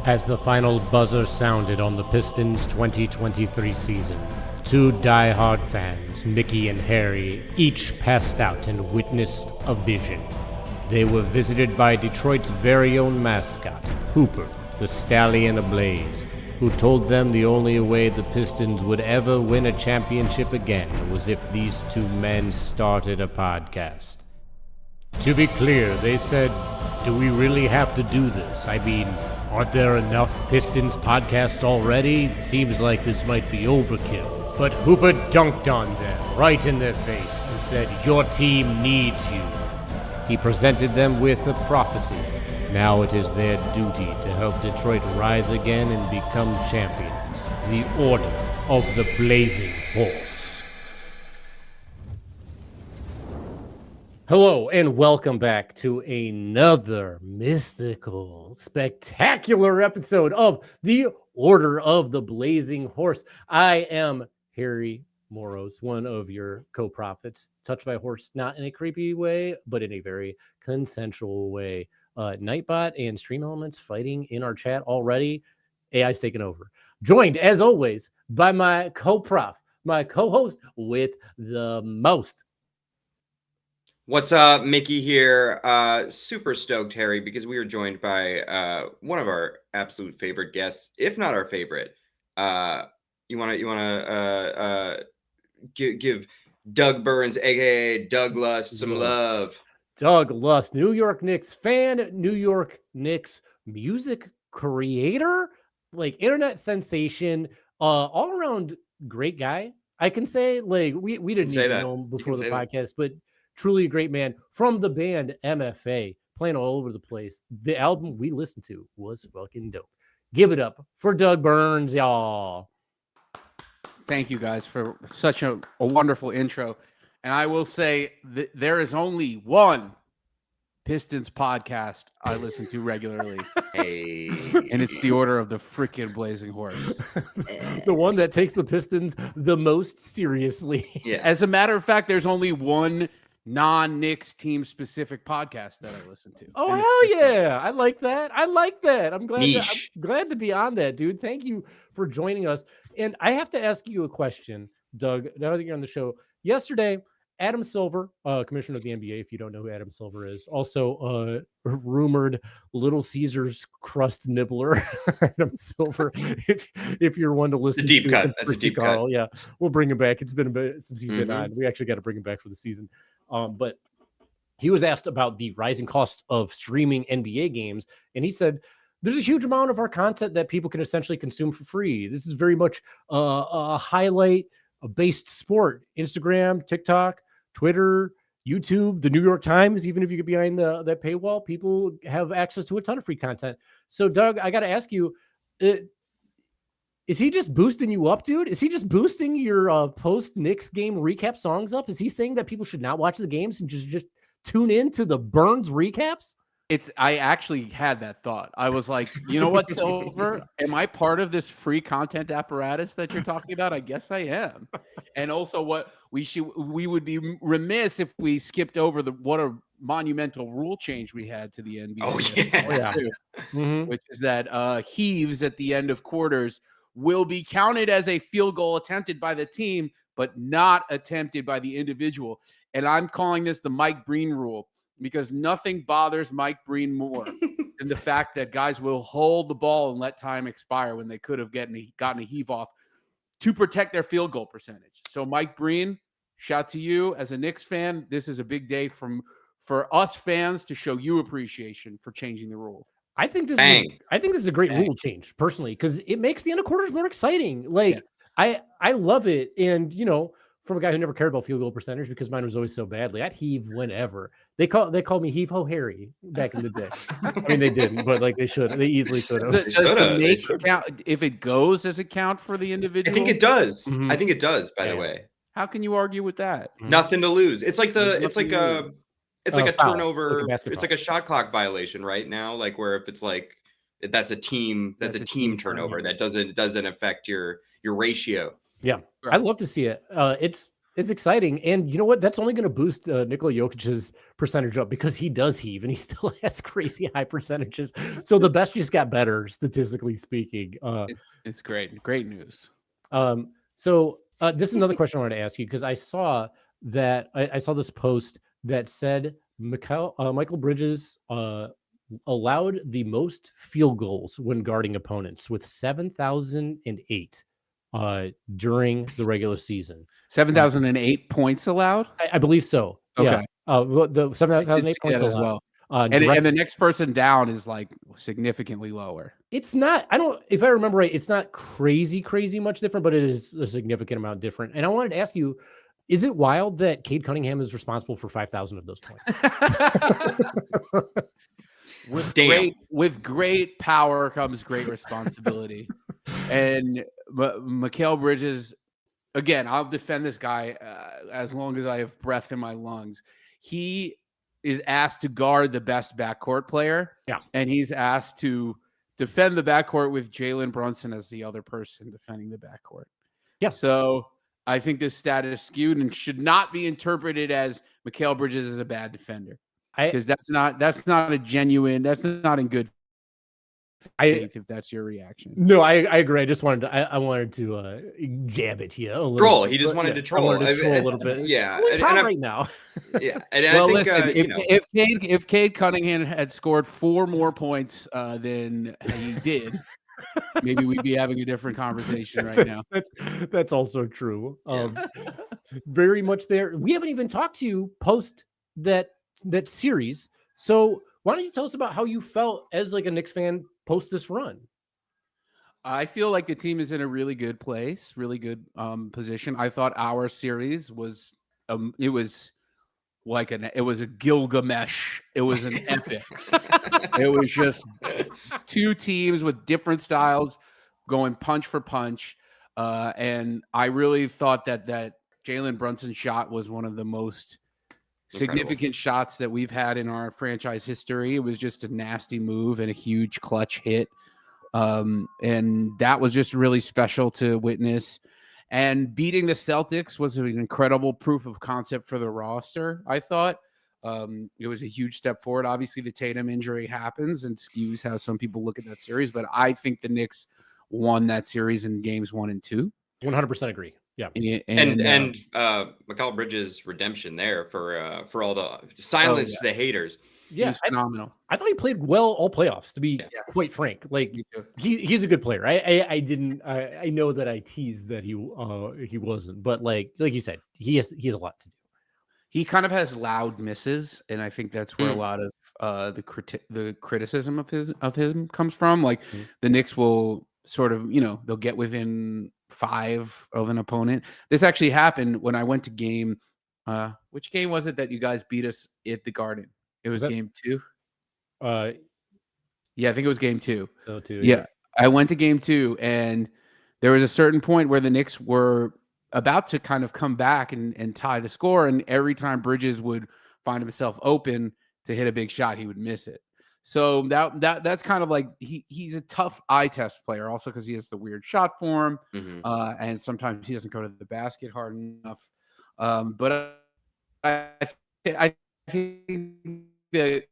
As the final buzzer sounded on the Pistons' 2023 season, two die-hard fans, Mickey and Harry, each passed out and witnessed a vision. They were visited by Detroit's very own mascot, Hooper, the stallion ablaze, who told them the only way the Pistons would ever win a championship again was if these two men started a podcast. To be clear, they said, do we really have to do this? I mean, aren't there enough Pistons podcasts already? It seems like this might be overkill. But Hooper dunked on them, right in their face, and said, your team needs you. He presented them with a prophecy. Now it is their duty to help Detroit rise again and become champions. The Order of the Blazing Horse. Hello, and welcome back to another mystical, spectacular episode of The Order of the Blazing Horse. I am Harry Moros, one of your co-prophets, touched by a horse, not in a creepy way, but in a very consensual way. Nightbot and Stream Elements fighting in our chat already. AI's taken over. Joined, as always, by my co-prof, my co-host with the most. What's up, Mickey here. Super stoked, Harry, because we are joined by one of our absolute favorite guests, if not our favorite. You wanna give Doug Berns, aka Doug Lust, some love. Doug Lust, New York Knicks fan, New York Knicks music creator, like internet sensation, all around great guy. I can say, like, we didn't even know him before the podcast, but truly a great man from the band MFA, playing all over the place. The album we listened to was fucking dope. Give it up for Doug Berns, y'all. Thank you guys for such a wonderful intro. And I will say that there is only one Pistons podcast I listen to regularly. Hey. And it's The Order of the freaking Blazing Horse. The one that takes the Pistons the most seriously. Yeah. As a matter of fact, there's only one non-Knicks team-specific podcast that I listen to. Oh, hell yeah. I like that. I'm glad to be on that, dude. Thank you for joining us. And I have to ask you a question, Doug, now that you're on the show. Yesterday, Adam Silver, commissioner of the NBA, if you don't know who Adam Silver is, also rumored Little Caesars crust nibbler. Adam Silver, if you're one to listen it's a deep to cut. That's a deep cut. Yeah, we'll bring him back. It's been a bit since he's been on. We actually got to bring him back for the season. But he was asked about the rising costs of streaming NBA games, and he said, there's a huge amount of our content that people can essentially consume for free. This is very much a highlight-based sport. Instagram, TikTok, Twitter, YouTube, the New York Times, even if you get behind that paywall, people have access to a ton of free content. So, Doug, I got to ask you, is he just boosting you up, dude? Is he just boosting your post-Knicks game recap songs up? Is he saying that people should not watch the games and just tune in to the Berns recaps? I actually had that thought. I was like, you know what, Silver? Am I part of this free content apparatus that you're talking about? I guess I am. And also, what we would be remiss if we skipped over what a monumental rule change we had to the NBA. Oh yeah. Which is that heaves at the end of quarters will be counted as a field goal attempted by the team, but not attempted by the individual. And I'm calling this the Mike Breen rule, because nothing bothers Mike Breen more than the fact that guys will hold the ball and let time expire when they could have gotten a heave off to protect their field goal percentage. So Mike Breen, shout to you as a Knicks fan. This is a big day for us fans to show you appreciation for changing the rule. I think this is a great rule change personally, because it makes the end of quarters more exciting. Like, yeah. I love it. And, you know, from a guy who never cared about field goal percentage because mine was always so badly, I'd heave whenever. They called me Heave Ho Harry back in the day. I mean, they didn't, but like they should. They easily could have. Does the make count if it goes? Does it count for the individual? I think it does. Mm-hmm. I think it does. By the way, how can you argue with that? Nothing to lose. It's like a turnover. It's like a shot clock violation right now. Like where if it's like that's a team turnover that doesn't affect your ratio. Yeah, right. I'd love to see it. It's It's exciting. And you know what? That's only going to boost Nikola Jokic's percentage up because he does heave and he still has crazy high percentages. So the best just got better, statistically speaking. It's great. Great news. So this is another question I wanted to ask you because I saw that I saw this post that said Michael Bridges allowed the most field goals when guarding opponents with 7,008 during the regular season. 7,008 points allowed? I believe so. Okay. Yeah. The 7,008 points as allowed. well. And the next person down is like significantly lower. It's not, if I remember right, it's not crazy much different, but it is a significant amount different. And I wanted to ask you, is it wild that Cade Cunningham is responsible for 5,000 of those points? With great power comes great responsibility. And Mikal Bridges, again, I'll defend this guy as long as I have breath in my lungs. He is asked to guard the best backcourt player. Yeah. And he's asked to defend the backcourt with Jalen Brunson as the other person defending the backcourt. Yeah. So I think this stat is skewed and should not be interpreted as Mikal Bridges is a bad defender. Because that's not a genuine, that's not in good faith, if that's your reaction. No, I agree. I just wanted to, I wanted to jab at you a little troll. bit, He just wanted to troll. I wanted to troll a little bit. Yeah. Well, it's hot right now. Yeah. And well, I think, listen, if Cade Cunningham had scored 4 more points than he did, maybe we'd be having a different conversation right now. That's also true. Very much there. We haven't even talked to you post that series. So why don't you tell us about how you felt as like a Knicks fan post this run? I feel like the team is in a really good place, really good position. I thought our series was it was a Gilgamesh. It was an epic. It was just 2 teams with different styles going punch for punch. And I really thought that Jalen Brunson shot was one of the most significant shots that we've had in our franchise history. It was just a nasty move and a huge clutch hit. And that was just really special to witness. And beating the Celtics was an incredible proof of concept for the roster, I thought. It was a huge step forward. Obviously, the Tatum injury happens and skews how some people look at that series. But I think the Knicks won that series in games 1 and 2. 100% agree. Yeah. And Mikal Bridges' redemption there for all the silence the haters. Yeah, he's phenomenal. I thought he played well all playoffs, to be quite frank. Like he's a good player. I know that I teased that he wasn't, but like you said, he has a lot to do. He kind of has loud misses, and I think that's where a lot of the criticism of him comes from. Like the Knicks will sort of, they'll get within 5 of an opponent. This actually happened when I went to game. Which game was it that you guys beat us at the Garden? It was game 2. Yeah, I think it was game 2. So 2. Yeah, I went to game 2, and there was a certain point where the Knicks were about to kind of come back and tie the score, and every time Bridges would find himself open to hit a big shot, he would miss it. So that's kind of like he's a tough eye test player, also because he has the weird shot form, and sometimes he doesn't go to the basket hard enough. But I think that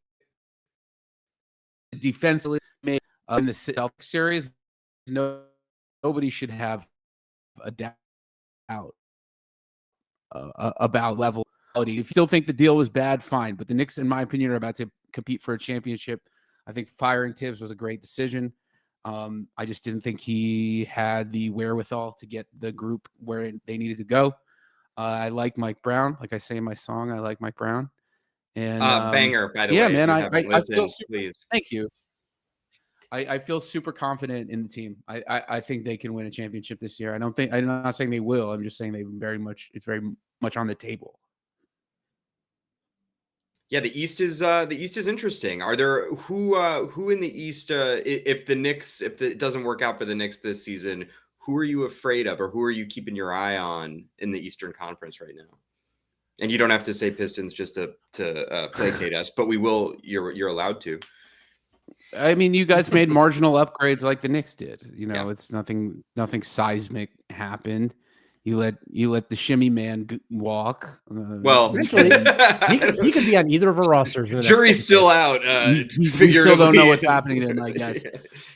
defensively in the Celtics series, nobody should have a doubt about level. If you still think the deal was bad, fine. But the Knicks, in my opinion, are about to compete for a championship. I think firing Tibbs was a great decision. I just didn't think he had the wherewithal to get the group where they needed to go. I like Mike Brown. Like I say in my song, I like Mike Brown. And banger, by the way. Yeah, man. I feel please. Thank you. I feel super confident in the team. I think they can win a championship this year. I'm not saying they will. I'm just saying it's very much on the table. Yeah, the East is interesting. Are there who in the East if it doesn't work out for the Knicks this season, who are you afraid of, or who are you keeping your eye on in the Eastern Conference right now? And you don't have to say Pistons just to placate us, but we will. You're allowed to. I mean, you guys made marginal upgrades like the Knicks did. It's nothing seismic happened. You let the shimmy man walk. Well, Eventually, he could be on either of our rosters. In the next jury's couple still days. out. We still don't know what's figuratively. happening there, I guess.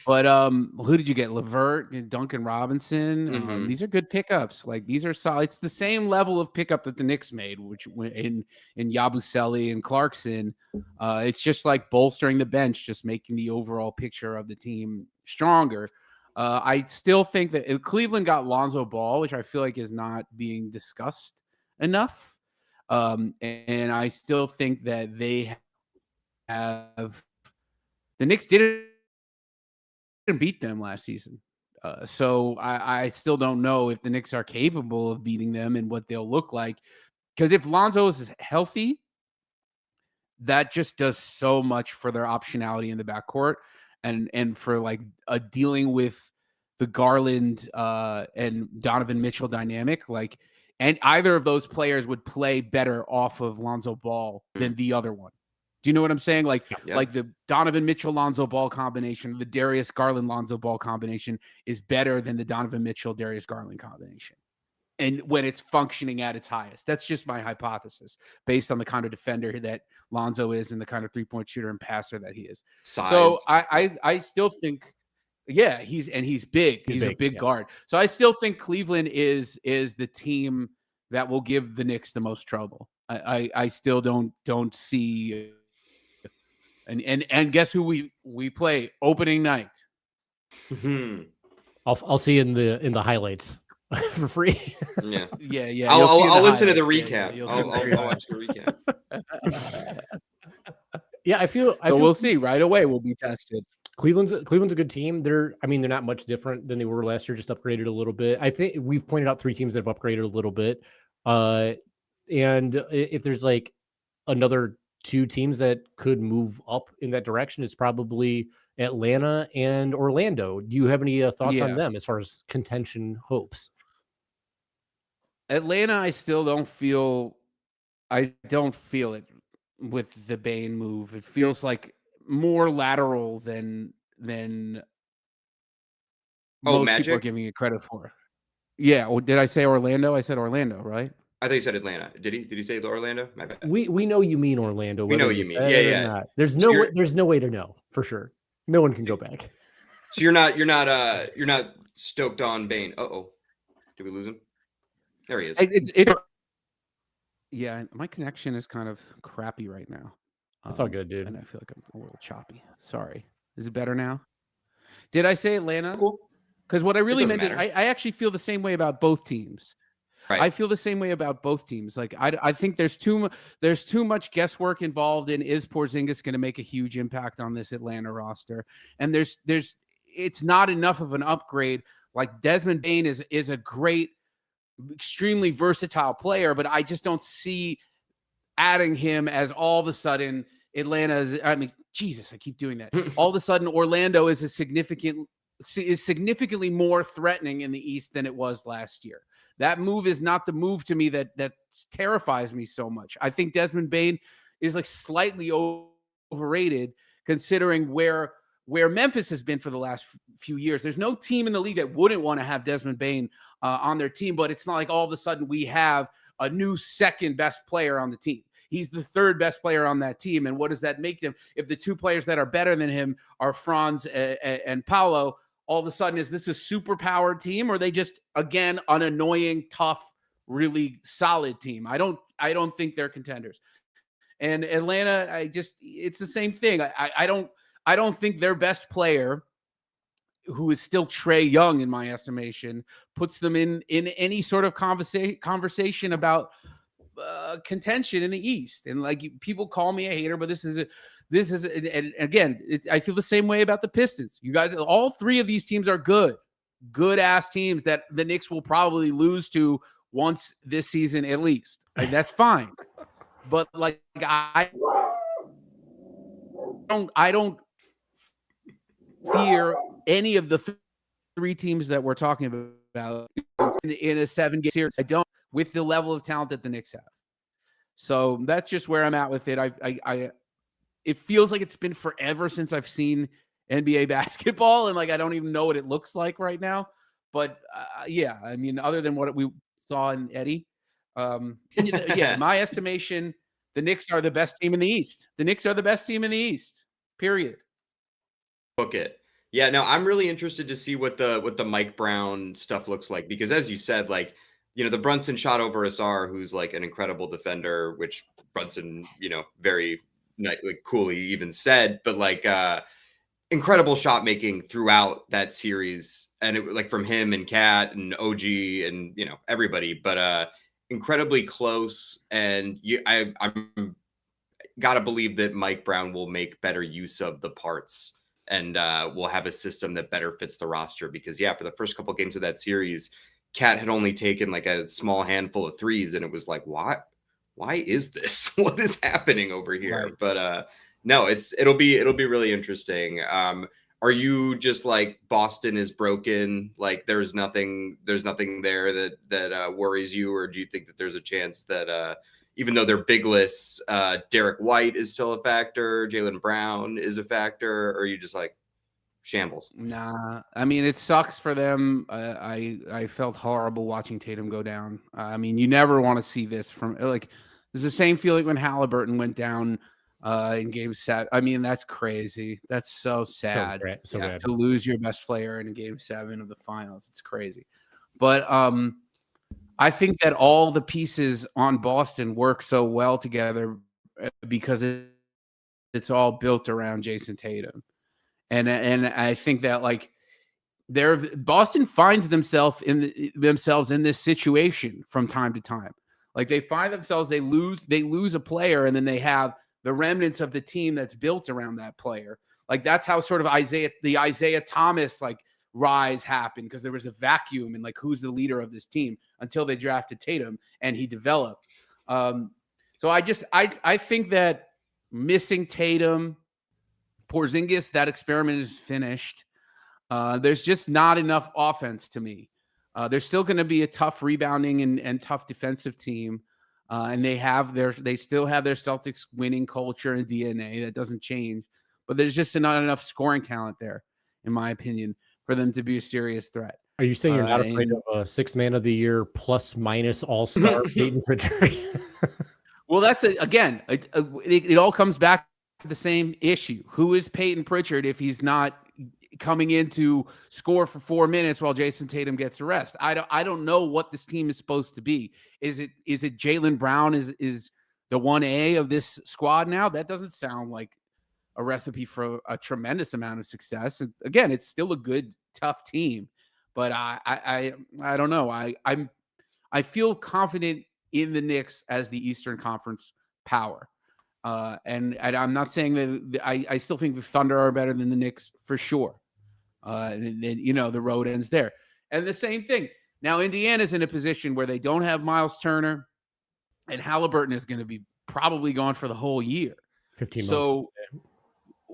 But who did you get? Levert and Duncan Robinson. Mhm. These are good pickups. Like these are solid. It's the same level of pickup that the Knicks made, which in Yabusele and Clarkson. It's just like bolstering the bench, just making the overall picture of the team stronger. I still think that Cleveland got Lonzo Ball, which I feel like is not being discussed enough. And I still think that they have the Knicks didn't beat them last season. So I still don't know if the Knicks are capable of beating them and what they'll look like. Because if Lonzo is healthy, that just does so much for their optionality in the backcourt and for like dealing with the Garland and Donovan Mitchell dynamic. Like, and either of those players would play better off of Lonzo Ball than the other one. Do you know what I'm saying? Like, like the Donovan Mitchell Lonzo Ball combination, the Darius Garland Lonzo Ball combination is better than the Donovan Mitchell Darius Garland combination. And when it's functioning at its highest. That's just my hypothesis based on the kind of defender that Lonzo is and the kind of 3-point shooter and passer that he is. Size. So I still think, yeah, he's big. He's a big guard. So I still think Cleveland is the team that will give the Knicks the most trouble. I still don't see. And guess who we play opening night? I'll see in the highlights for free. Yeah. I'll listen to the recap. Yeah, I'll watch the recap. Yeah, I feel we'll see right away. We'll be tested. Cleveland's a good team. They're not much different than they were last year, just upgraded a little bit. I think we've pointed out 3 teams that have upgraded a little bit. And if there's like another 2 teams that could move up in that direction, it's probably Atlanta and Orlando. Do you have any thoughts on them as far as contention hopes? Atlanta, I still don't feel it with the Bane move. It feels like more lateral than most people are giving it credit for. Yeah. Or did I say Orlando? I said Orlando, right? I think he said Atlanta. Did he say Orlando? My bad. We know you mean Orlando. We know what you mean. Yeah. There's no way to know for sure. No one can go back. So you're not stoked on Bane. Uh-oh. Did we lose him? There he is. Yeah, my connection is kind of crappy right now. That's all good, dude. And I feel like I'm a little choppy. Sorry. Is it better now? Did I say Atlanta? Cool. Because what I really meant is I actually feel the same way about both teams. Right. I feel the same way about both teams. Like I think there's too much guesswork involved in is Porzingis going to make a huge impact on this Atlanta roster, and it's not enough of an upgrade. Like Desmond Bane is a great, extremely versatile player, but I just don't see adding him as all of a sudden Atlanta. I mean, Jesus, I keep doing that. All of a sudden, Orlando is significantly more threatening in the East than it was last year. That move is not the move to me that terrifies me so much. I think Desmond Bane is like slightly overrated considering where Memphis has been for the last few years. There's no team in the league that wouldn't want to have Desmond Bane on their team, but it's not like all of a sudden we have a new second best player on the team. He's the 3rd best player on that team. And what does that make them? If the 2 players that are better than him are Franz and Paolo, all of a sudden, is this a super powered team or are they just, again, an annoying, tough, really solid team? I don't think they're contenders. And Atlanta, it's the same thing. I don't think their best player, who is still Trae Young in my estimation, puts them in any sort of conversation about contention in the East. And like people call me a hater, but this is and again, I feel the same way about the Pistons. You guys, all 3 of these teams are good ass teams that the Knicks will probably lose to once this season at least. Like, that's fine. But like I don't fear any of the 3 teams that we're talking about in a 7-game series. I don't, with the level of talent that the Knicks have. So that's just where I'm at with it. It feels like it's been forever since I've seen NBA basketball, and like I don't even know what it looks like right now. But yeah, I mean, other than what we saw in Eddie. In my estimation, the Knicks are the best team in the East. The Knicks are the best team in the East. Period. Book it. Yeah, no, I'm really interested to see what the Mike Brown stuff looks like, because as you said, like, the Brunson shot over Asar, who's like an incredible defender, which Brunson, very like coolly even said, but like incredible shot making throughout that series, and it like from him and Cat and OG and everybody, but incredibly close. And I'm gotta believe that Mike Brown will make better use of the parts, and will have a system that better fits the roster, because for the first couple games of that series, Cat had only taken like a small handful of threes, and it was like, why is this? What is happening over here? Right. But no, it'll be really interesting. Are you just like Boston is broken? Like there's nothing there that worries you, or do you think that there's a chance that even though they're bigless, Derek White is still a factor, Jaylen Brown is a factor, or are you just like shambles? Nah, I mean, it sucks for them. I felt horrible watching Tatum go down. I mean, you never want to see this from like. It's the same feeling when Halliburton went down in Game 7. I mean, that's crazy. That's so sad. So bad. To lose your best player in Game 7 of the finals. It's crazy. But I think that all the pieces on Boston work so well together because it's all built around Jason Tatum. And I think that like Boston finds themselves in this situation from time to time. Like they find themselves, they lose a player, and then they have the remnants of the team that's built around that player. Like that's how sort of the Isaiah Thomas like rise happened, because there was a vacuum and like who's the leader of this team until they drafted Tatum and he developed. So I think that missing Tatum, Porzingis, that experiment is finished. There's just not enough offense to me. They're still going to be a tough rebounding and tough defensive team. And they still have their Celtics winning culture and DNA that doesn't change, but there's just not enough scoring talent there, in my opinion, for them to be a serious threat. Are you saying you're not afraid of a 6 man of the year plus minus all-star Peyton Pritchard? Well, that's again, it all comes back to the same issue. Who is Peyton Pritchard if he's not coming in to score for 4 minutes while Jason Tatum gets a rest? I don't know what this team is supposed to be. Is it Jaylen Brown is the 1A of this squad now? That doesn't sound like a recipe for a tremendous amount of success. And again, it's still a good, tough team, but I don't know. I feel confident in the Knicks as the Eastern Conference power. And I'm not saying that I still think the Thunder are better than the Knicks for sure. And the road ends there. And the same thing. Now, Indiana's in a position where they don't have Miles Turner, and Halliburton is going to be probably gone for the whole year. 15 months. So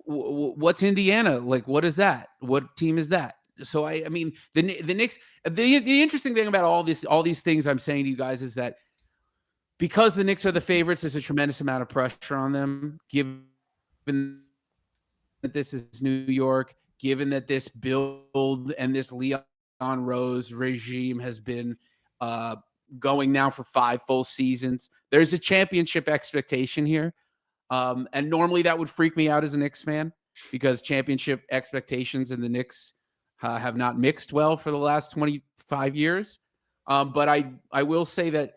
what's Indiana? Like, what is that? What team is that? So I mean, the Knicks, the interesting thing about all these things I'm saying to you guys is that because the Knicks are the favorites, there's a tremendous amount of pressure on them, given that this is New York, given that this build and this Leon Rose regime has been going now for 5 full seasons. There's a championship expectation here. And normally that would freak me out as a Knicks fan, because championship expectations and the Knicks have not mixed well for the last 25 years. But I will say that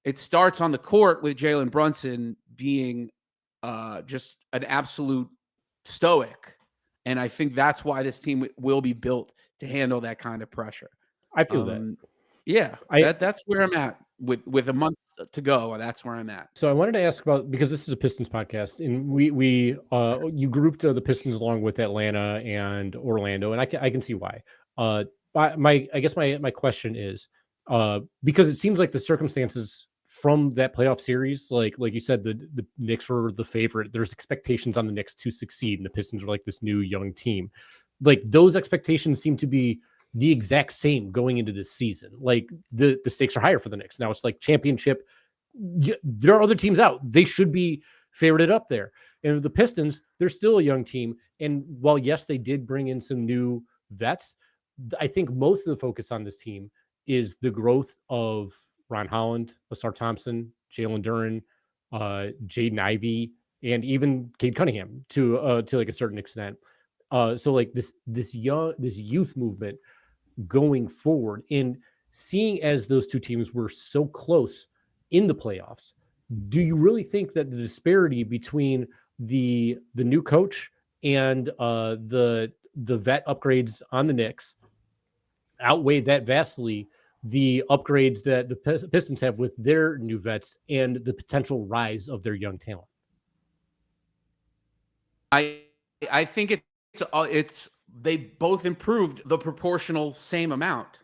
it starts on the court with Jalen Brunson being just an absolute stoic. And I think that's why this team will be built to handle that kind of pressure. I feel that. Yeah, that's where I'm at with a month to go. That's where I'm at. So I wanted to ask about, because this is a Pistons podcast, and you grouped the Pistons along with Atlanta and Orlando, and I can see why. My question is, because it seems like the circumstances from that playoff series, like you said, the Knicks were the favorite. There's expectations on the Knicks to succeed, and the Pistons are like this new young team. Like those expectations seem to be the exact same going into this season. Like the stakes are higher for the Knicks. Now it's like championship. There are other teams out. They should be favorited up there. And the Pistons, they're still a young team. And while, yes, they did bring in some new vets, I think most of the focus on this team is the growth of Ron Holland, Asar Thompson, Jalen Duren, Jaden Ivey, and even Cade Cunningham to like a certain extent. So like this youth movement going forward, and seeing as those two teams were so close in the playoffs, do you really think that the disparity between the new coach and the vet upgrades on the Knicks outweighed that vastly the upgrades that the Pistons have with their new vets and the potential rise of their young talent? I think it's they both improved the proportional same amount.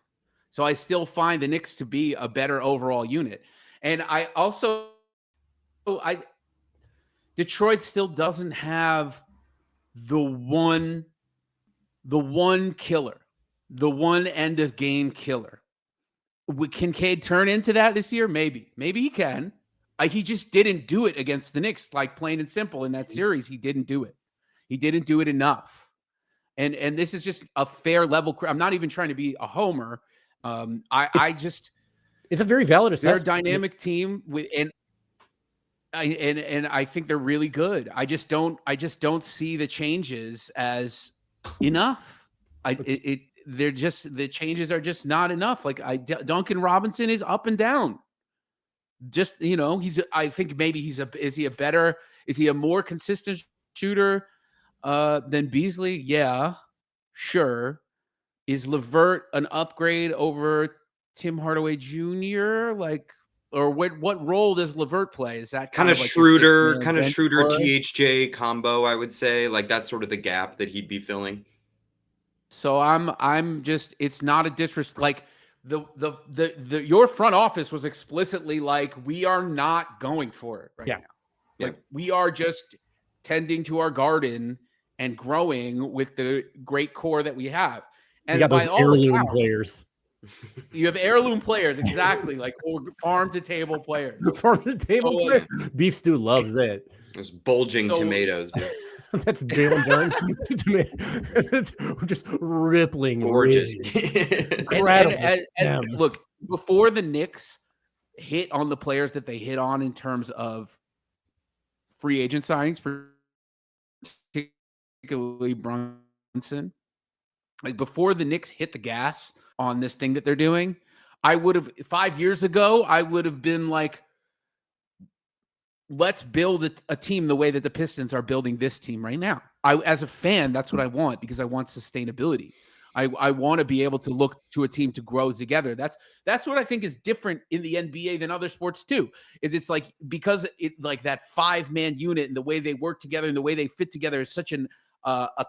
So I still find the Knicks to be a better overall unit. And I also Detroit still doesn't have the one killer, the one end of game killer. Can Cade turn into that this year? Maybe he can. He just didn't do it against the Knicks, like plain and simple in that series. He didn't do it. He didn't do it enough. And this is just a fair level. I'm not even trying to be a homer. It's a very valid assessment. They're a dynamic team and I think they're really good. I just don't see the changes as enough. The changes are just not enough. Like Duncan Robinson is up and down. Just, I think maybe is he a more consistent shooter than Beasley? Yeah, sure. Is LeVert an upgrade over Tim Hardaway Jr.? Or what role does LeVert play? Is that kind of Schroeder THJ combo? I would say that's sort of the gap that he'd be filling. So I'm just, it's not a disrespect. Your front office was explicitly like, we are not going for it now. Like we are just tending to our garden and growing with the great core that we have. And you got by those all heirloom accounts, players. You have heirloom players, exactly, like farm to table players. Farm to table players. Beef stew loves that. Those bulging tomatoes. That's Jalen Duren. Just rippling, gorgeous. Incredible. Look, before the Knicks hit on the players that they hit on in terms of free agent signings, particularly Brunson, like before the Knicks hit the gas on this thing that they're doing, 5 years ago, I would have been like, let's build a team the way that the Pistons are building this team right now. As a fan, that's what I want, because I want sustainability. I want to be able to look to a team to grow together. That's what I think is different in the NBA than other sports too. It's like, because that 5-man unit and the way they work together and the way they fit together is such a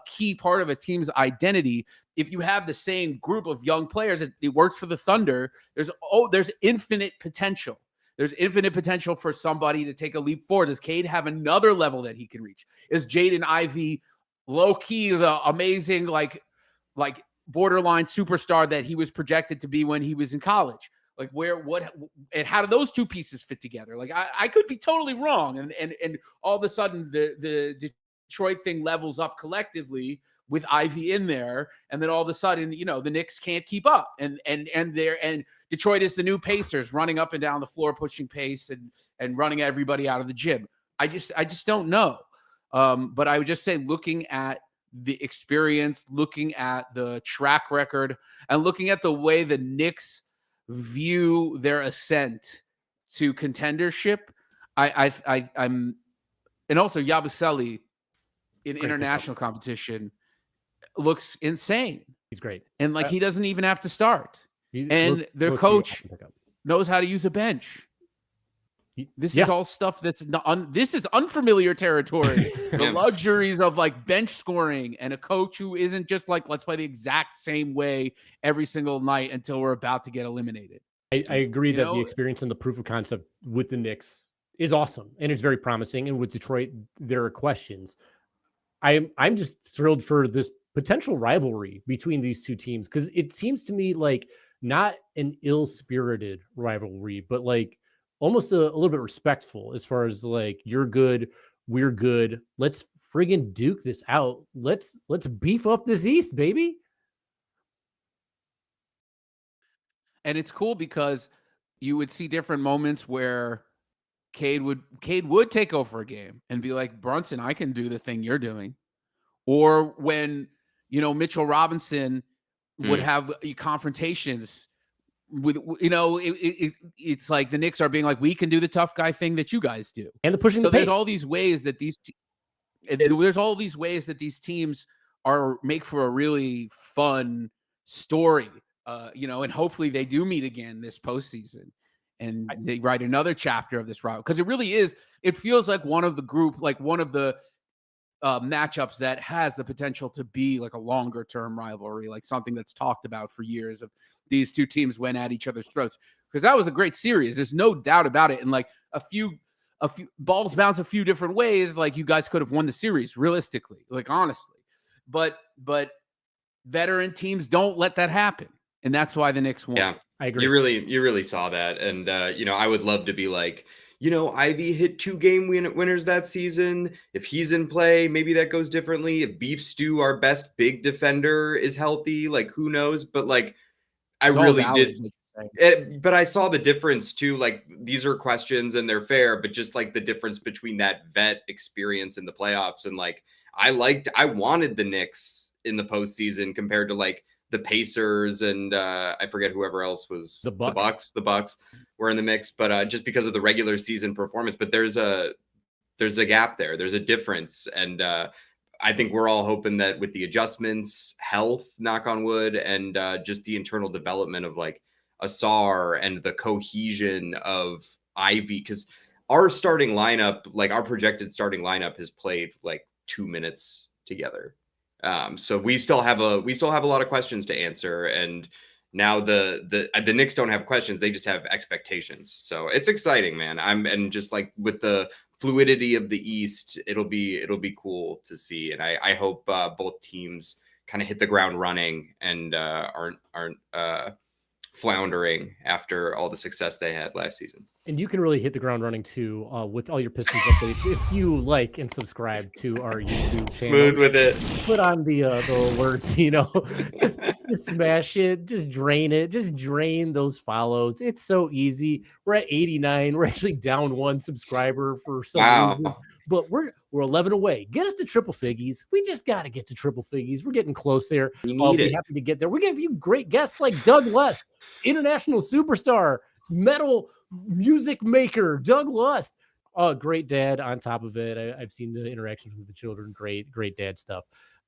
key part of a team's identity. If you have the same group of young players, it worked for the Thunder. There's infinite potential. There's infinite potential for somebody to take a leap forward. Does Cade have another level that he can reach? Is Jaden Ivey low-key the amazing, like borderline superstar that he was projected to be when he was in college? Like and how do those two pieces fit together? Like I could be totally wrong. And all of a sudden the Detroit thing levels up collectively with Ivy in there, and then all of a sudden, the Knicks can't keep up, and Detroit is the new Pacers, running up and down the floor, pushing pace and running everybody out of the gym. I just don't know. But I would just say, looking at the experience, looking at the track record, and looking at the way the Knicks view their ascent to contendership, I'm, and also Yabusele in international competition looks insane. He's great. And he doesn't even have to start. And their coach knows how to use a bench. This is all stuff that's this is unfamiliar territory. The luxuries of bench scoring and a coach who isn't just let's play the exact same way every single night until we're about to get eliminated. I agree that the experience and the proof of concept with the Knicks is awesome, and it's very promising. And with Detroit, there are questions. I'm just thrilled for this potential rivalry between these two teams, because it seems to me like not an ill-spirited rivalry, but almost a little bit respectful, as far as you're good, we're good. Let's friggin' duke this out. Let's beef up this East, baby. And it's cool because you would see different moments where Cade would take over a game and be like, Brunson, I can do the thing you're doing. Or when, Mitchell Robinson would have confrontations with, it's like the Knicks are being like, we can do the tough guy thing that you guys do. And the pushing So the pace. there's all these ways that these teams make for a really fun story, and hopefully they do meet again this postseason and they write another chapter of this route, because it feels like one of the matchups that has the potential to be like a longer term rivalry, like something that's talked about for years, of these two teams went at each other's throats, because that was a great series. There's no doubt about it. And like a few balls bounce a few different ways, like you guys could have won the series realistically, like honestly, but veteran teams don't let that happen. And that's why the Knicks won. Yeah, I agree. You really saw that. And, I would love to be like, Ivy hit 2 game winners that season. If he's in play, maybe that goes differently. If Beef Stew, our best big defender, is healthy, like who knows? But like, I really did. But I saw the difference too. Like, these are questions and they're fair, but just like the difference between that vet experience in the playoffs. And like, I wanted the Knicks in the postseason compared to like the Pacers and I forget whoever else was. The Bucks. The Bucks were in the mix, but just because of the regular season performance. But there's a gap there. There's a difference, and I think we're all hoping that with the adjustments, health, knock on wood, and just the internal development of like Asar and the cohesion of Ivy, because our starting lineup, like our projected starting lineup, has played like 2 minutes together. So we still have a lot of questions to answer, and now the Knicks don't have questions; they just have expectations. So it's exciting, man. And just like with the fluidity of the East, it'll be cool to see, and I hope both teams kind of hit the ground running and aren't floundering after all the success they had last season. And you can really hit the ground running too with all your Pistons updates if you like and subscribe to our YouTube channel. Smooth with it. Put on the alerts, just smash it, just drain it, just drain those follows. It's so easy. We're at 89. We're actually down 1 subscriber for some reason, but we're 11 away. Get us to triple figgies. We just got to get to triple figgies. We're getting close there. We're happy to get there. We give you great guests like Doug Lust, international superstar, metal music maker Doug Lust, great dad on top of it. I've seen the interactions with the children. Great dad stuff.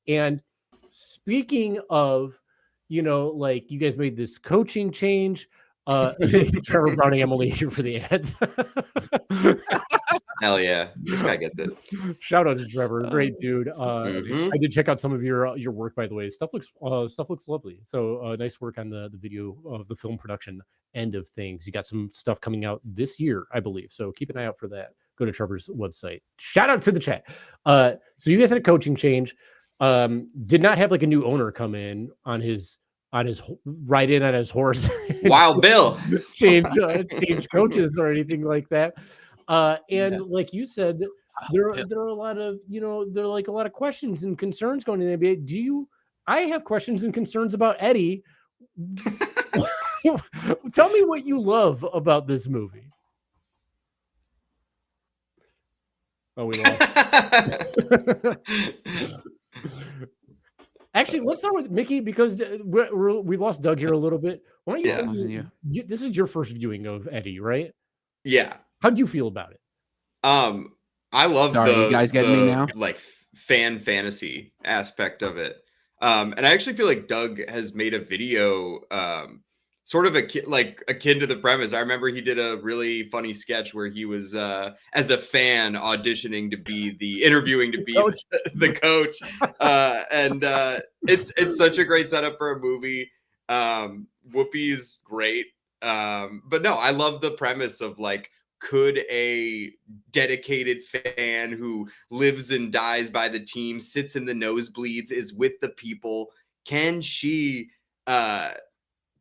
And speaking of, like you guys made this coaching change. Trevor Browning, Emily here for the ads. Hell yeah, this guy gets it. Shout out to Trevor, great dude. Mm-hmm. I did check out some of your work, by the way. Stuff looks lovely. So nice work on the video of the film production end of things. You got some stuff coming out this year, I believe. So keep an eye out for that. Go to Trevor's website. Shout out to the chat. So you guys had a coaching change. Did not have like a new owner come in on his ride in on his horse. Wild Bill. change coaches or anything like that. Like you said, there are a lot of, there are like a lot of questions and concerns going in the NBA. I have questions and concerns about Eddie. Tell me what you love about this movie. Oh, we lost. Actually, let's start with Mickey, because we've lost Doug here a little bit. Why don't you? This is your first viewing of Eddie, right? Yeah. How'd you feel about it? I love you guys getting me now? Like fan fantasy aspect of it. And I actually feel like Doug has made a video sort of akin to the premise. I remember he did a really funny sketch where he was as a fan interviewing to be the coach. And it's such a great setup for a movie. Whoopi's great. But no, I love the premise of like, could a dedicated fan who lives and dies by the team, sits in the nosebleeds, is with the people, can she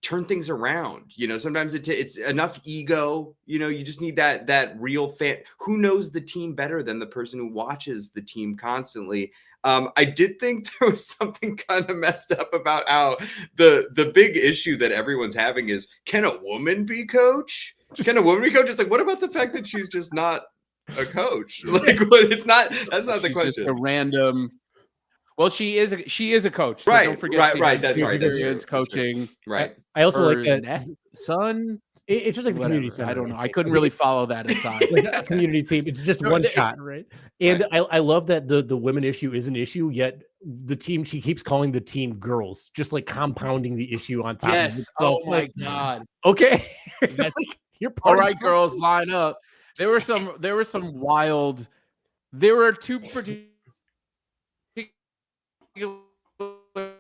turn things around. Sometimes it's enough ego. You just need that real fan who knows the team better than the person who watches the team constantly. I did think there was something kind of messed up about how the big issue that everyone's having is, can a woman be coach? Can a woman be coach? It's like, what about the fact that she's just not a coach? Like, it's not. That's not the question. Just a random. Well, she is a coach. So Right. Don't forget. Right. That's right. Experience coaching. Right. I also like that. Son. It's just like the community center. I don't know. I couldn't really follow that aside. Like a community team. It's just one shot, right? And I love that the women issue is an issue, yet the team, she keeps calling the team girls, just like compounding the issue on top of it. Oh my God. Okay. You're all right, girls, line up. There were some wild. There were two particular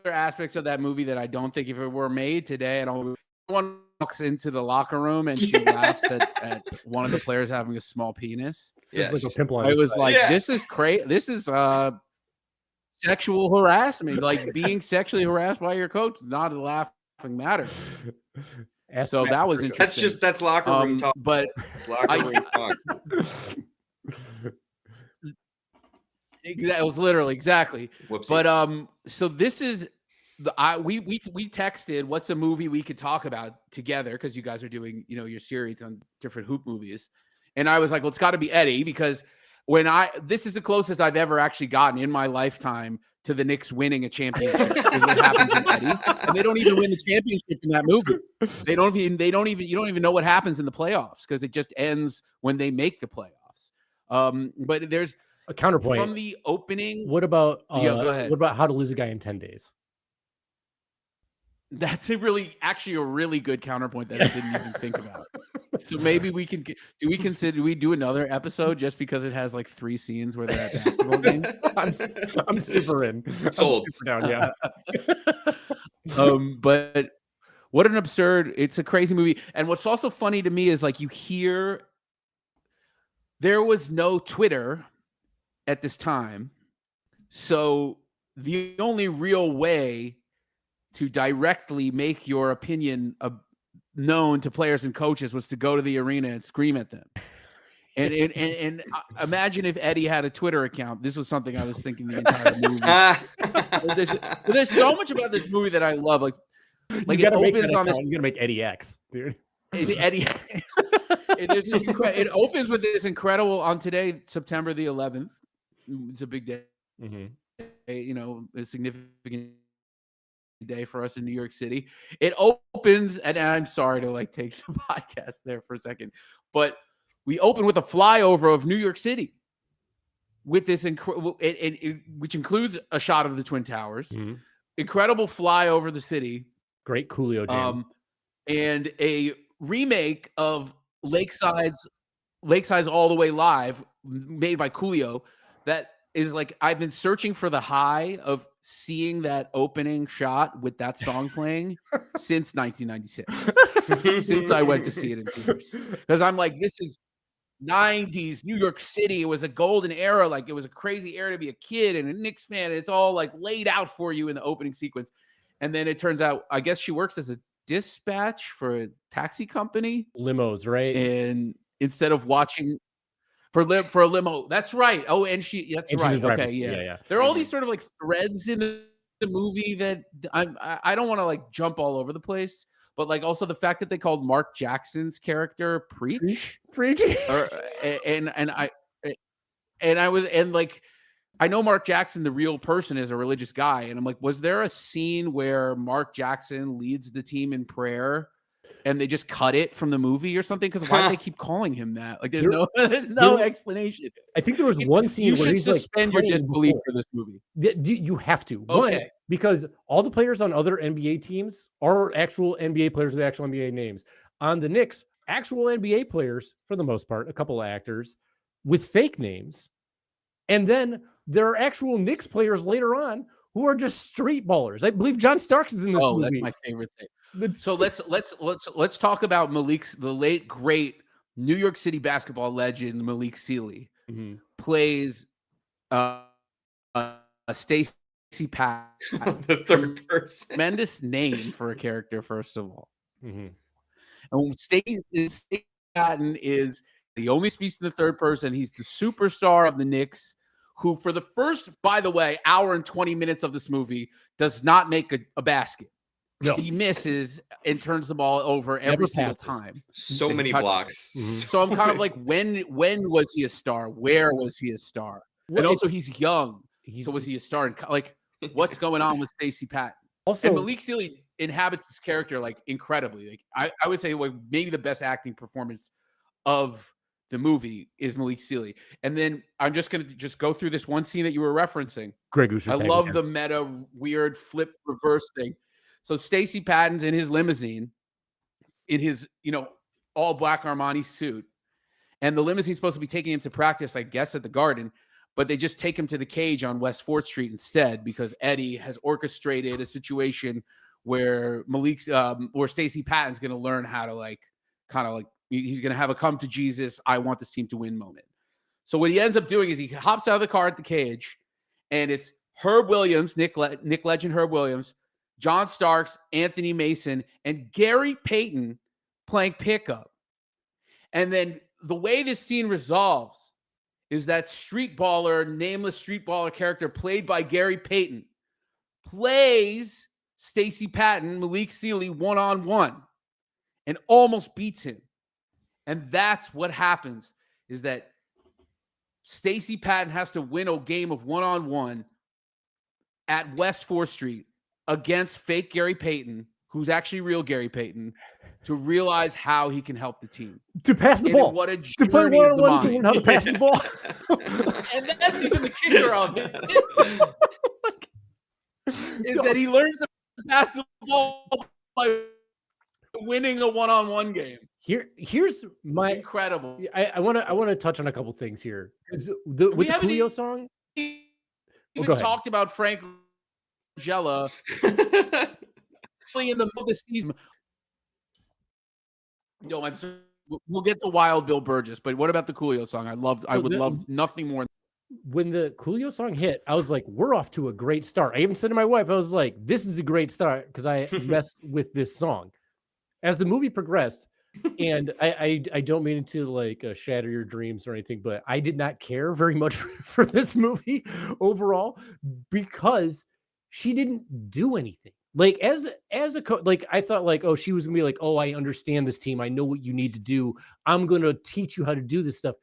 aspects of that movie that I don't think if it were made today, I don't. One walks into the locker room and she laughs at one of the players having a small penis. Like a pimple on I was side. like, this is crazy. This is sexual harassment. Like being sexually harassed by your coach is not a laughing matter. So that was interesting. That's locker room talk. But it's locker room talk. It was literally exactly. Whoopsie. But so this is we texted what's a movie we could talk about together, because you guys are doing your series on different hoop movies, and I was like, well, it's got to be Eddie, because this is the closest I've ever actually gotten in my lifetime to the Knicks winning a championship is what happens in Eddie, and they don't even win the championship in that movie. You don't even know what happens in the playoffs, because it just ends when they make the playoffs. But there's a counterpoint from the opening. What about go ahead. What about How to Lose a Guy in 10 Days? That's a really good counterpoint that I didn't even think about. So maybe we can do we do another episode just because it has like 3 scenes where they're at basketball games? I'm super in. Sold. I'm super down, yeah. But what an absurd, it's a crazy movie. And what's also funny to me is like you hear there was no Twitter at this time. So the only real way to directly make your opinion known to players and coaches was to go to the arena and scream at them. And imagine if Eddie had a Twitter account. This was something I was thinking the entire movie. There's so much about this movie that I love. Like it opens on this. You're gonna make Eddie X, dude. Eddie. It opens with this incredible on today, September the 11th. It's a big day. A significant day for us in New York City. It opens, and I'm sorry to like take the podcast there for a second, but we open with a flyover of New York City with this incredible, which includes a shot of the Twin Towers, incredible fly over the city, great Coolio jam, and a remake of Lakeside's All the Way Live, made by Coolio. That is like, I've been searching for the high of seeing that opening shot with that song playing since 1996, since I went to see it in theaters. Because I'm like, this is 90s New York City. It was a golden era. Like it was a crazy era to be a kid and a Knicks fan. And it's all like laid out for you in the opening sequence. And then it turns out, I guess she works as a dispatch for a taxi company. Limos, right? And instead of watching for a limo. That's right. Oh, and that's right. Okay, yeah. There are all these sort of like threads in the movie that I don't want to like jump all over the place, but like also the fact that they called Mark Jackson's character Preach. I know Mark Jackson, the real person, is a religious guy, and I'm like, was there a scene where Mark Jackson leads the team in prayer? And they just cut it from the movie or something? Because why do they keep calling him that? Like, there's no explanation. I think there was one scene where he's suspend your disbelief for this movie. You have to. Okay. One, because all the players on other NBA teams are actual NBA players with actual NBA names. On the Knicks, actual NBA players, for the most part, a couple of actors with fake names. And then there are actual Knicks players later on who are just street ballers. I believe John Starks is in this movie. That's my favorite thing. So let's talk about the late great New York City basketball legend Malik Sealy. Plays Stacey Pat, the third person. Tremendous name for a character, first of all. Mm-hmm. And Stacey Patton is he only speaks in the third person. He's the superstar of the Knicks, who for the first, by the way, hour and 20 minutes of this movie does not make a basket. No. He misses and turns the ball over every single time. So many blocks. Mm-hmm. So I'm kind of like, when was he a star? Where was he a star? And also, he's young. So was he a star? Like, what's going on with Stacey Patton? Also, and Malik Sealy inhabits this character like incredibly. Like I would say, like maybe the best acting performance of the movie is Malik Sealy. And then I'm just gonna go through this one scene that you were referencing. Greg, I love the meta weird flip reverse thing. So Stacey Patton's in his limousine, in his all black Armani suit, and the limousine's supposed to be taking him to practice, I guess, at the Garden. But they just take him to the cage on West 4th Street instead because Eddie has orchestrated a situation where where Stacey Patton's going to learn how to he's going to have a come to Jesus, I want this team to win moment. So what he ends up doing is he hops out of the car at the cage, and it's Herb Williams, Nick Legend Herb Williams, John Starks, Anthony Mason, and Gary Payton playing pickup. And then the way this scene resolves is that nameless street baller character played by Gary Payton plays Stacey Patton, Malik Sealy, one-on-one and almost beats him. And that's what happens, is that Stacey Patton has to win a game of one-on-one at West 4th Street against fake Gary Payton, who's actually real Gary Payton, to realize how he can help the team. To pass the ball. What a to play journey of the one-on-one, to mind. learn how to pass the ball. And that's even the kicker of it. Is that he learns to pass the ball by winning a one-on-one game. Here's my incredible. I want to touch on a couple things here. With the Coolio song, we talked about Frank Langella in the middle of the season. No, I'm sorry. We'll get to Wild Bill Burgess, but what about the Coolio song? I would love nothing more. When the Coolio song hit, I was like, we're off to a great start. I even said to my wife, I was like, this is a great start because I messed with this song. As the movie progressed, and I don't mean to like shatter your dreams or anything, but I did not care very much for this movie overall because she didn't do anything. Like as a coach, like I thought like, oh, she was gonna be like, oh, I understand this team. I know what you need to do. I'm gonna teach you how to do this stuff.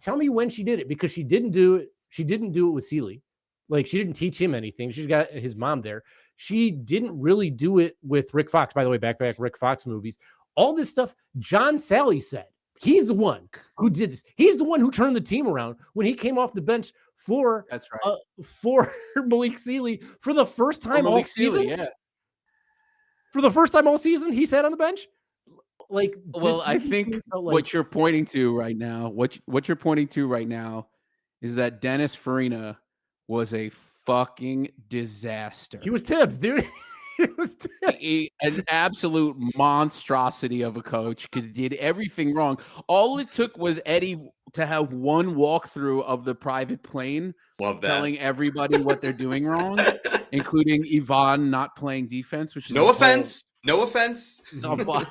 Tell me when she did it, because she didn't do it. She didn't do it with Sealy. Like she didn't teach him anything. She's got his mom there. She didn't really do it with Rick Fox. By the way, back Rick Fox movies. All this stuff, John Sally said. He's the one who did this. He's the one who turned the team around when he came off the bench for that's right for Malik Sealy for the first time all season. Yeah, for the first time all season, he sat on the bench. Like, well, I think what you're pointing to right now, what you're pointing to right now, is that Dennis Farina was a fucking disaster. He was Tibbs, dude. It was an absolute monstrosity of a coach. Did everything wrong. All it took was Eddie to have one walkthrough of the private plane, telling everybody what they're doing wrong, including Yvonne not playing defense. Which is no offense. No, by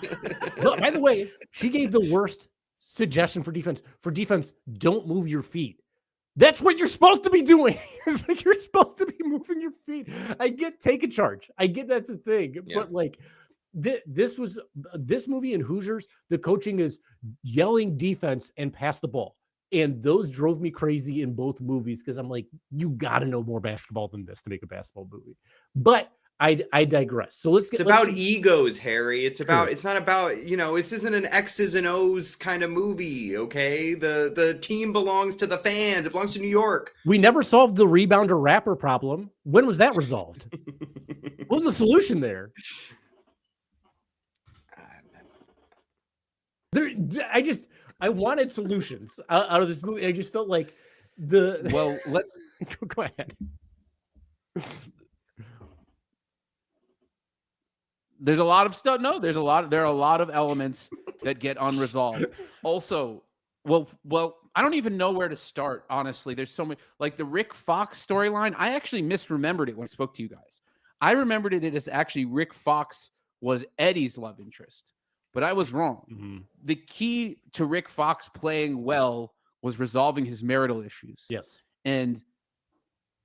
the way, she gave the worst suggestion for defense. For defense, don't move your feet. That's what you're supposed to be doing. It's like you're supposed to be moving your feet. I get take a charge. I get that's a thing. Yeah. But like this movie in Hoosiers, the coaching is yelling defense and pass the ball. And those drove me crazy in both movies because I'm like, you got to know more basketball than this to make a basketball movie. But I digress. So let's get. It's about egos, Harry. It's about. It's not about. This isn't an X's and O's kind of movie. Okay, the team belongs to the fans. It belongs to New York. We never solved the rebounder rapper problem. When was that resolved? What was the solution there? I wanted solutions out of this movie. I just felt like let's go ahead. There's a lot of stuff. No, there are a lot of elements that get unresolved. Also, well, I don't even know where to start, honestly. There's so many, like the Rick Fox storyline. I actually misremembered it when I spoke to you guys. I remembered it as actually Rick Fox was Eddie's love interest, but I was wrong. Mm-hmm. The key to Rick Fox playing well was resolving his marital issues. Yes. And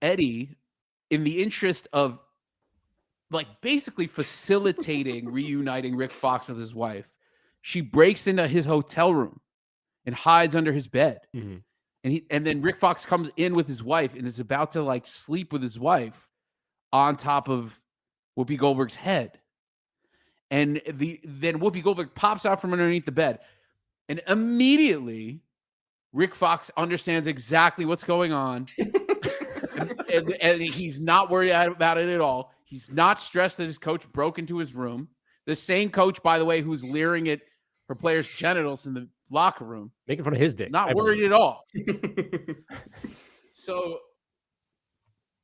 Eddie, in the interest of like basically facilitating reuniting Rick Fox with his wife, she breaks into his hotel room and hides under his bed. Mm-hmm. And then Rick Fox comes in with his wife and is about to like sleep with his wife on top of Whoopi Goldberg's head. And then Whoopi Goldberg pops out from underneath the bed. And immediately Rick Fox understands exactly what's going on. and he's not worried about it at all. He's not stressed that his coach broke into his room. The same coach, by the way, who's leering at her players' genitals in the locker room. Making fun of his dick. Not worried at all. So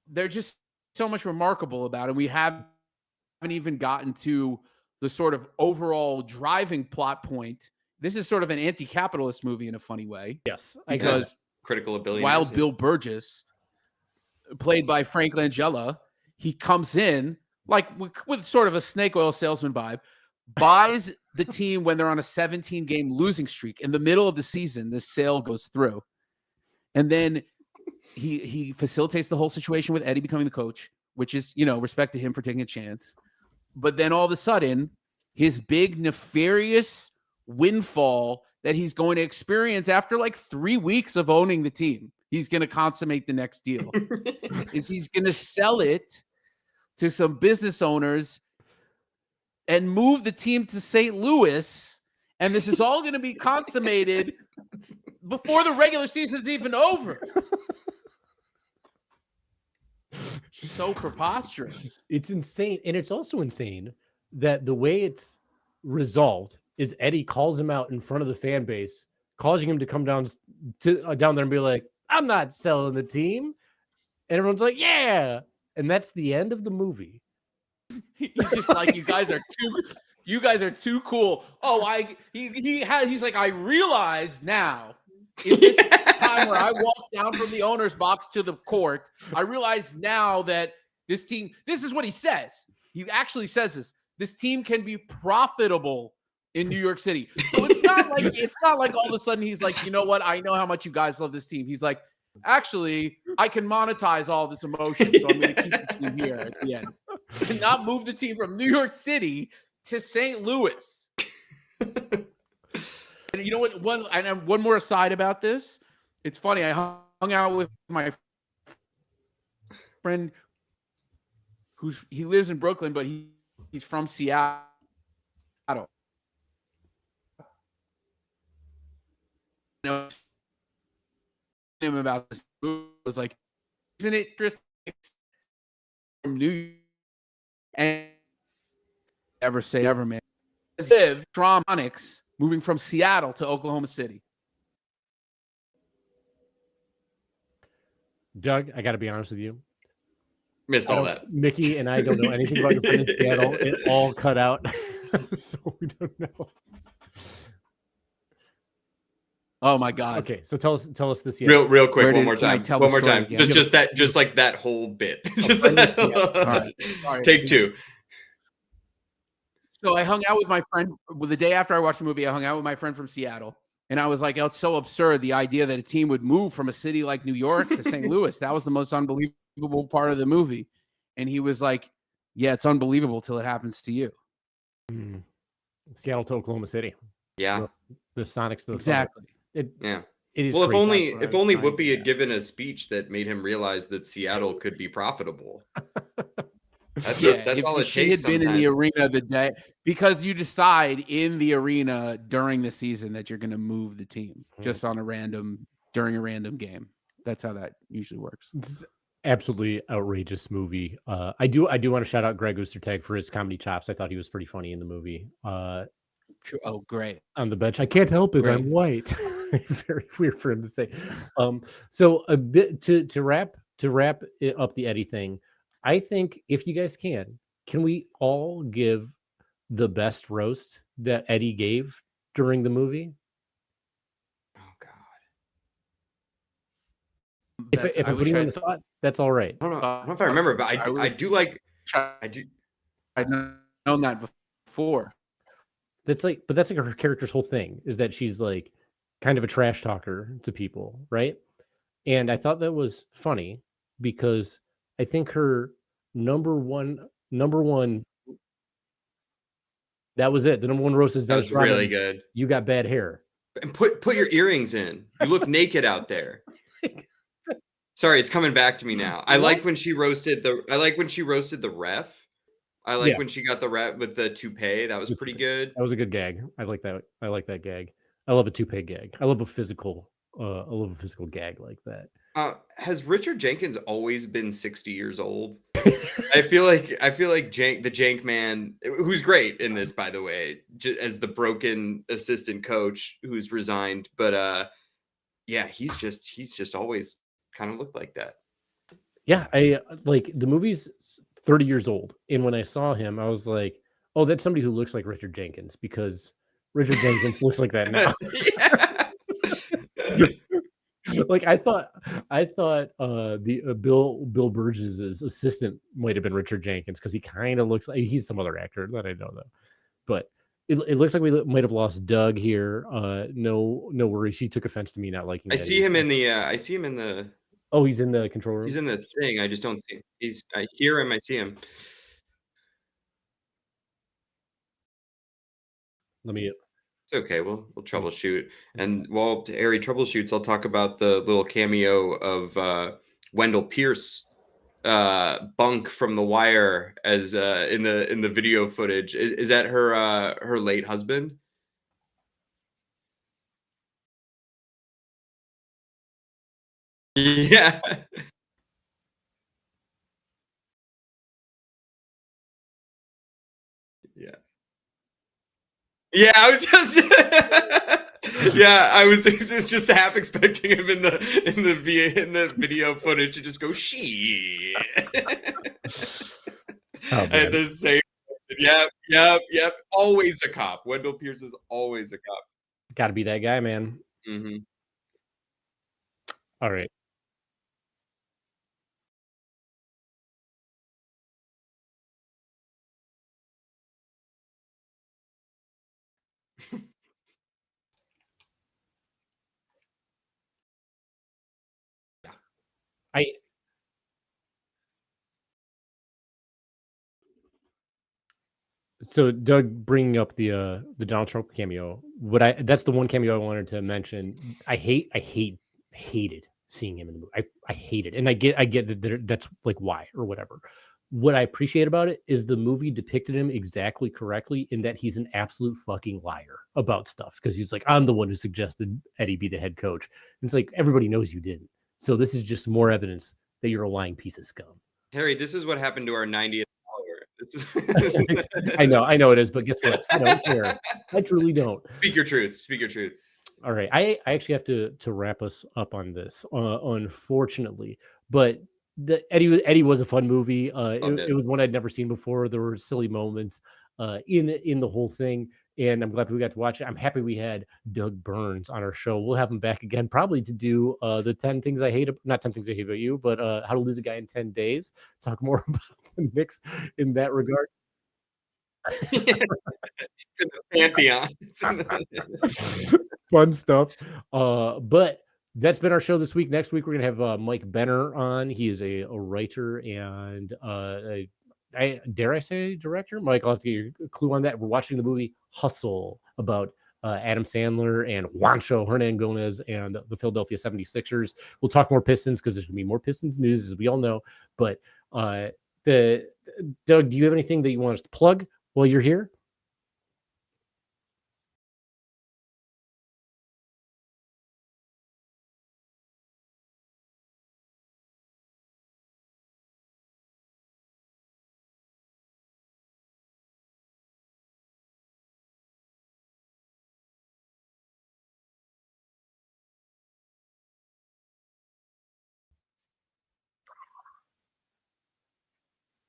they're just so much remarkable about it. We haven't even gotten to the sort of overall driving plot point. This is sort of an anti-capitalist movie in a funny way. Yes. Because critical ability. Wild Bill Burgess, played by Frank Langella, he comes in like with sort of a snake oil salesman vibe, buys the team when they're on a 17-game losing streak. In the middle of the season, this sale goes through. And then he facilitates the whole situation with Eddie becoming the coach, which is, respect to him for taking a chance. But then all of a sudden, his big nefarious windfall that he's going to experience after like 3 weeks of owning the team, he's going to consummate the next deal, is he's going to sell it to some business owners and move the team to St. Louis. And this is all going to be consummated before the regular season's even over. So preposterous. It's insane. And it's also insane that the way it's resolved is Eddie calls him out in front of the fan base, causing him to come down there and be like, I'm not selling the team. And everyone's like, yeah. And that's the end of the movie. He's just like, you guys are too cool. Oh, he's like, I realize now in this time where I walked down from the owner's box to the court, I realize now that this team, this is what he says. He actually says this team can be profitable in New York City. So it's not like all of a sudden he's like, you know what? I know how much you guys love this team. He's like, actually, I can monetize all this emotion, so I'm going to keep the team here at the end. And not move the team from New York City to St. Louis. And you know what? One more aside about this. It's funny. I hung out with my friend he lives in Brooklyn, but he's from Seattle. Him about this movie was like, isn't it interesting from New York and ever say ever, man? Live Dramonics moving from Seattle to Oklahoma City. Doug, I got to be honest with you. Missed all that. Mickey and I don't know anything about your friend in Seattle. It all cut out. So we don't know. Oh my God. Okay, so tell us this. Real quick, one more time. One more time. Just like that whole bit. Just that. All right. Sorry. Take two. So I hung out with my friend the day after I watched the movie. I hung out with my friend from Seattle, and I was like, "Oh, it's so absurd, the idea that a team would move from a city like New York to St. Louis. That was the most unbelievable part of the movie." And he was like, "Yeah, it's unbelievable till it happens to you." Seattle to Oklahoma City. Yeah. The Sonics. Exactly. It is. Well, great. if only Whoopi had given a speech that made him realize that Seattle could be profitable. That's all it takes. She had been in the arena the day, because you decide in the arena during the season that you're going to move the team just on during a random game. That's how that usually works. It's absolutely outrageous movie. I do want to shout out Greg Oostertag for his comedy chops. I thought he was pretty funny in the movie. Oh, great. On the bench. I can't help it. Great. I'm white. Very weird for him to say. So a bit to wrap up the Eddie thing. I think if you guys can we all give the best roast that Eddie gave during the movie? Oh God. If I'm putting you on the spot, that's all right. I don't know if I remember, but I do. I'd known that 4. That's like her character's whole thing is that she's like kind of a trash talker to people, right? And I thought that was funny because I think her number one that was it. The number one roast is That Dennis was really Rodman. good. You got bad hair. And put your earrings in. You look naked out there. Sorry, it's coming back to me now. I like when she roasted the ref. I like when she got the ref with the toupee. That was pretty good. That was a good gag. I like that. I like that gag. I love a toupee gag. I love a physical gag like that. Has Richard Jenkins always been 60 years old? I feel like the Jank man, who's great in this, by the way, as the broken assistant coach who's resigned. But yeah, he's just always kind of looked like that. Yeah, I like the movie's 30 years old, and when I saw him, I was like, "Oh, that's somebody who looks like Richard Jenkins," because Richard Jenkins looks like that now. Like I thought the Bill Burgess's assistant might have been Richard Jenkins because he kind of looks like he's some other actor that I don't know, but it looks like we might have lost Doug here. No worries. She took offense to me not liking. I see him in the. Oh, he's in the control room. He's in the thing. I just don't see him. I hear him. I see him. Let me. It's okay. We'll troubleshoot. And while Harry troubleshoots, I'll talk about the little cameo of Wendell Pierce, Bunk from The Wire, as in the video footage. Is that her late husband? Yeah. Yeah. Yeah, I was just yeah, I was just half expecting him in the video footage to just go shit. Oh, I had the same. Yep. Always a cop. Wendell Pierce is always a cop. got to be that guy, man. Mm-hmm. All right. I So Doug bringing up the Donald Trump cameo, that's the one cameo I wanted to mention. I hated seeing him in the movie. I hate it. And I get that that's like why or whatever. What I appreciate about it is the movie depicted him exactly correctly in that he's an absolute fucking liar about stuff because he's like, I'm the one who suggested Eddie be the head coach. And it's like everybody knows you didn't. So this is just more evidence that you're a lying piece of scum. Harry, this is what happened to our 90th follower. I know it is, but guess what? I don't care. I truly don't. Speak your truth. Speak your truth. All right, I actually have to wrap us up on this, unfortunately. But the Eddie was a fun movie. It was one I'd never seen before. There were silly moments in the whole thing, and I'm glad we got to watch it. I'm happy we had Doug Berns on our show. We'll have him back again, probably to do the 10 things I hate, not 10 things I hate about you, but how to lose a guy in 10 days. Talk more about the Knicks in that regard. It's in the pantheon. Fun stuff. But that's been our show this week. Next week we're gonna have Mike Benner on. He is a writer and I dare I say director. Mike, I'll have to get your clue on that. We're watching the movie Hustle about Adam Sandler and Juancho Hernangomez and the Philadelphia 76ers. We'll talk more Pistons because there's gonna be more Pistons news, as we all know. But Doug, do you have anything that you want us to plug while you're here?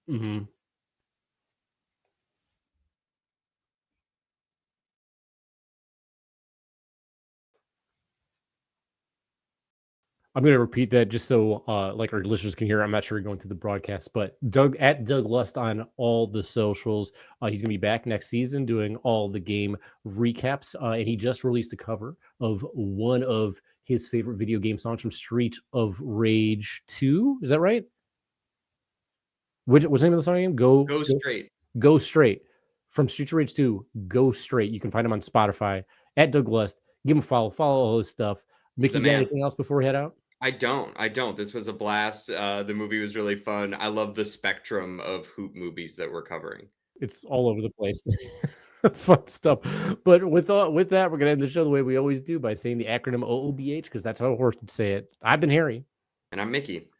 Mm-hmm. I'm going to repeat that just so like our listeners can hear. I'm not sure going through the broadcast, but Doug Lust on all the socials. He's going to be back next season doing all the game recaps. And he just released a cover of one of his favorite video game songs from Street of Rage 2. Is that right? What's the name of the song again? Go Straight. Go Straight. From Street of Rage 2, Go Straight. You can find him on Spotify at Doug Lust. Give him a follow all his stuff. Mickey, you got anything else before we head out? I don't. This was a blast. The movie was really fun. I love the spectrum of Hoop movies that we're covering. It's all over the place. Fun stuff. But with that, we're going to end the show the way we always do by saying the acronym OOBH, because that's how a horse would say it. I've been Harry. And I'm Mickey.